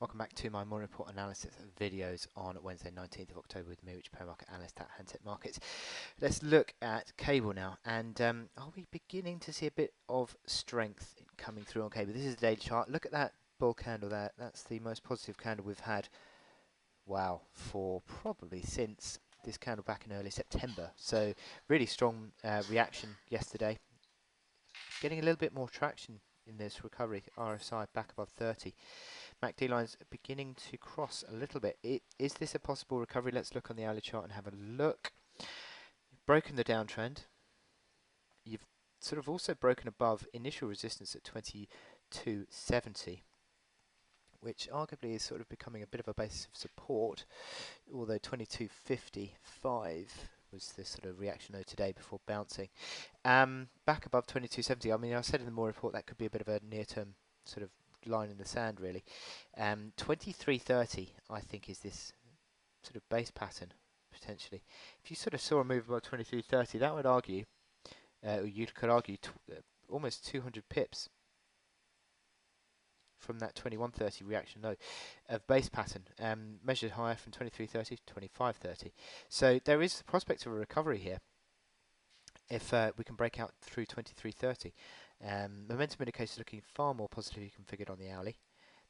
Welcome back to my morning report analysis videos on Wednesday 19th of October with me, Rich Perry, market analyst at Handset Markets. Let's look at cable now, and are we beginning to see a bit of strength coming through on cable? This is the daily chart. Look at that bull candle there. That's the most positive candle we've had, wow, for probably since this candle back in early September. So really strong reaction yesterday. Getting a little bit more traction in this recovery. RSI back above 30. MACD lines beginning to cross a little bit. Is this a possible recovery? Let's look on the hourly chart and have a look. You've broken the downtrend. You've sort of also broken above initial resistance at 2270, which arguably is sort of becoming a bit of a basis of support, although 2255 was the sort of reaction low today before bouncing. Back above 2270, I mean, I said in the more report that could be a bit of a near-term sort of line in the sand, really. 2330, I think, is this sort of base pattern, potentially. If you sort of saw a move above 2330, that would argue, or you could argue, almost 200 pips from that 2130 reaction low of base pattern, measured higher from 2330 to 2530. So there is the prospect of a recovery here if we can break out through 2330. Momentum indicators looking far more positively configured on the hourly.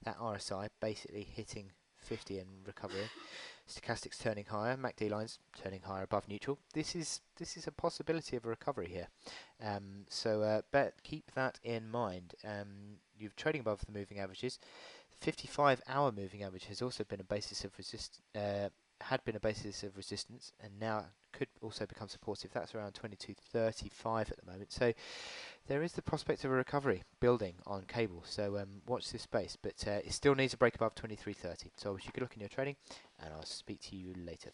That RSI basically hitting 50 and recovering. Stochastics turning higher, MACD lines turning higher above neutral. This is a possibility of a recovery here. So keep that in mind. You're trading above the moving averages. 55-hour moving average has also been a basis of had been a basis of resistance, and now could also become supportive. That's around 2235 at the moment. So there is the prospect of a recovery building on cable. So watch this space, but it still needs a break above 2330. So I wish you good luck in your trading, and I'll speak to you later.